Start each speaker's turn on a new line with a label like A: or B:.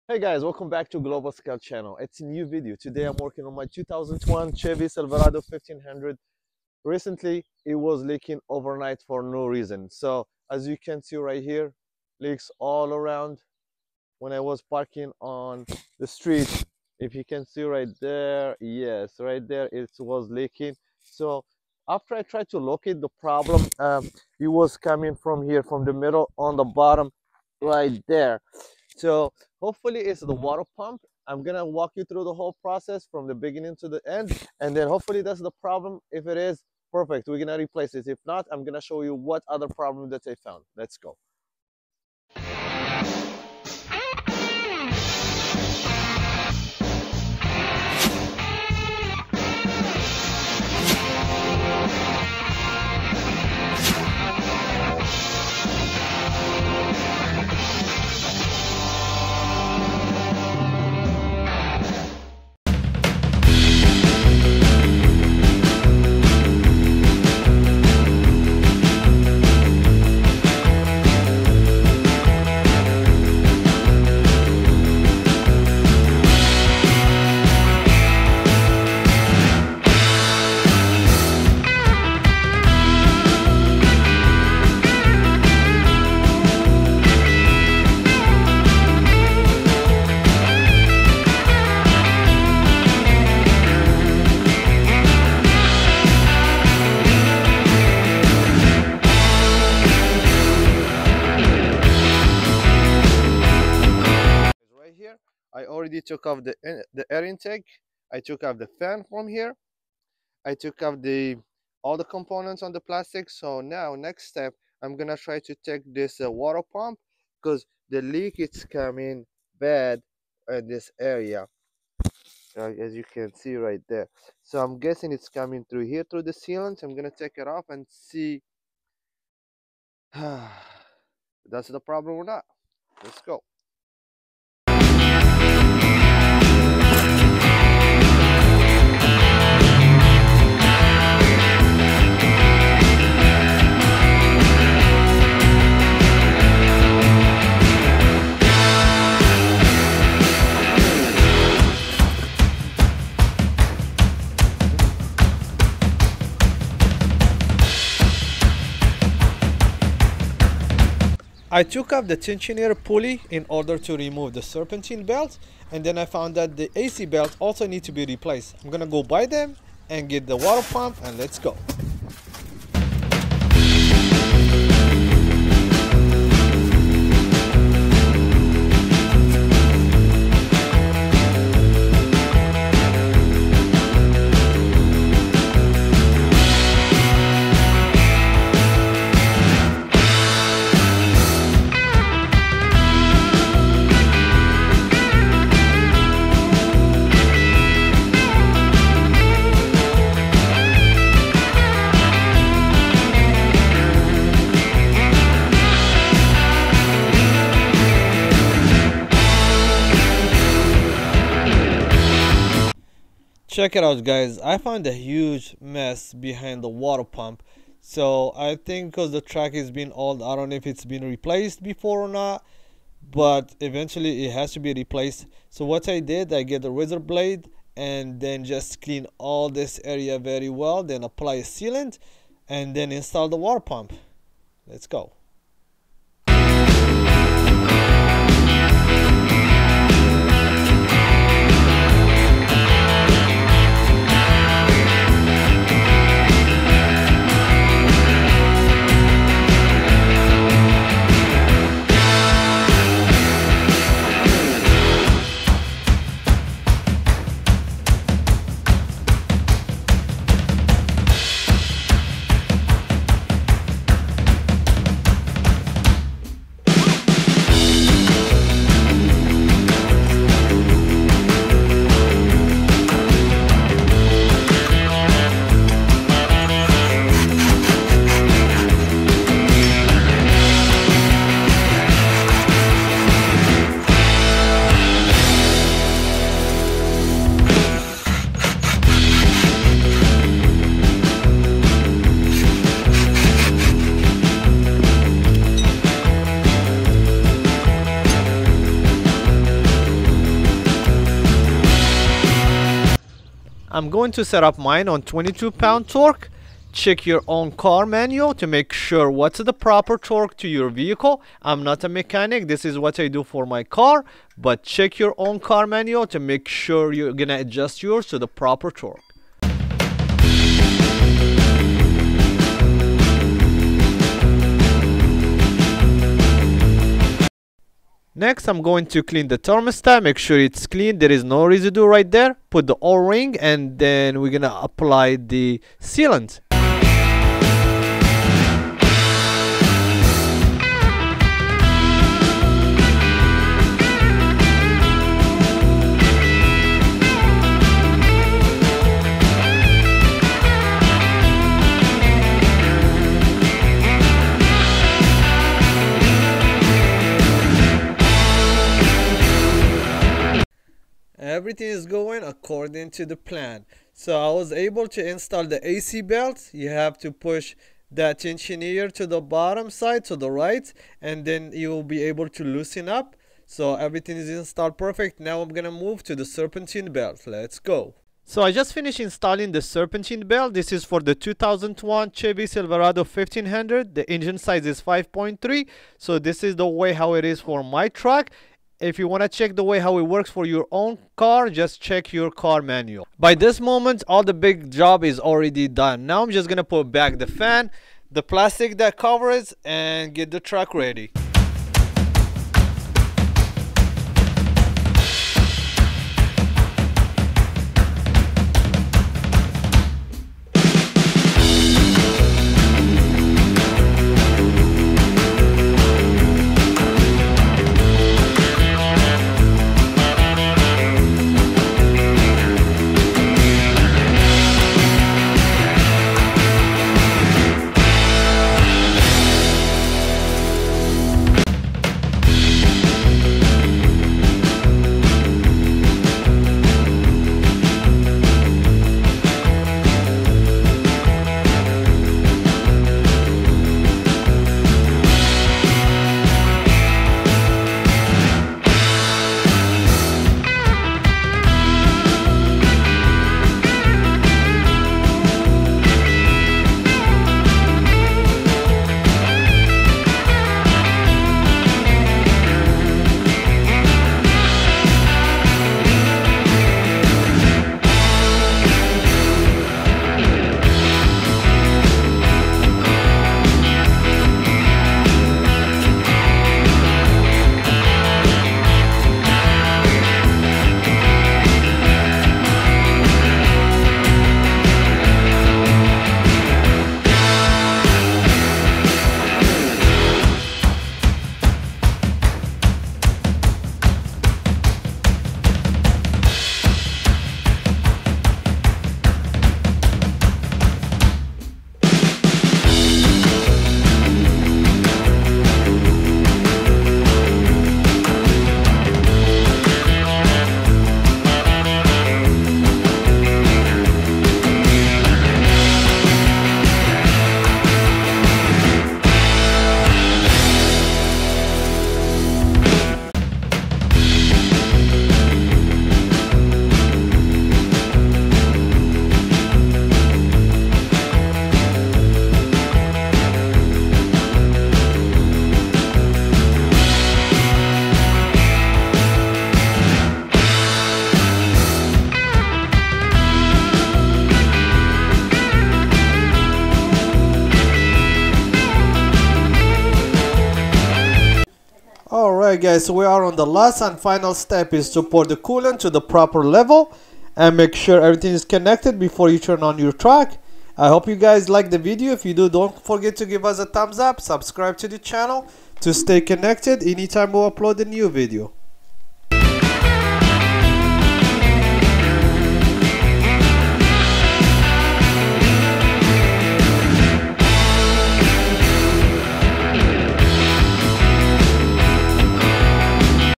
A: Hey guys, welcome back to Global Scale channel. It's a new video. Today I'm working on my 2001 Chevy Silverado 1500. Recently, it was leaking overnight for no reason. So as you can see right here, leaks all around. When I was parking on the street, if you can see right there, yes, right there, it was leaking. So after I tried to locate the problem, it was coming from here, from the middle on the bottom, right there. So hopefully it's the water pump. I'm gonna walk you through the whole process from the beginning to the end, and then hopefully that's the problem. If it is, perfect, we're gonna replace it. If not, I'm gonna show you what other problem that I found. Let's go. Right here, I already took off the air intake. I took off the fan from here. I took off the all the components on the plastic. So now next step, I'm gonna try to take this water pump, because the leak is coming bad in this area, as you can see right there. So I'm guessing it's coming through here, through the sealant. I'm gonna take it off and see if that's the problem or not. Let's go. I took off the tensioner pulley in order to remove the serpentine belt, and then I found that the AC belt also need to be replaced. I'm gonna go buy them and get the water pump, and let's go. Check it out, guys. I found a huge mess behind the water pump. So I think because the track is being old, I don't know if it's been replaced before or not, but eventually it has to be replaced. So what I did, I get the razor blade and then just clean all this area very well, then apply a sealant and then install the water pump. Let's go. I'm going to set up mine on 22 pound torque. Check your own car manual to make sure what's the proper torque to your vehicle. I'm not a mechanic, this is what I do for my car, but check your own car manual to make sure you're gonna adjust yours to the proper torque. Next, I'm going to clean the thermostat, make sure it's clean, there is no residue right there. Put the O-ring and then we're gonna apply the sealant. Everything is going according to the plan. So I was able to install the AC belt. You have to push that tensioner to the bottom side, to the right, and then you will be able to loosen up. So everything is installed perfect. Now I'm gonna move to the serpentine belt. Let's go. So I just finished installing the serpentine belt. This is for the 2001 Chevy Silverado 1500. The engine size is 5.3. So this is the way how it is for my truck. If you want to check the way how it works for your own car, just check your car manual. By this moment, all the big job is already done. Now I'm just gonna put back the fan, the plastic that covers, and get the truck ready. Alright guys, so we are on the last and final step is to pour the coolant to the proper level and make sure everything is connected before you turn on your truck. I hope you guys like the video. If you do, don't forget to give us a thumbs up, subscribe to the channel to stay connected anytime we upload a new video.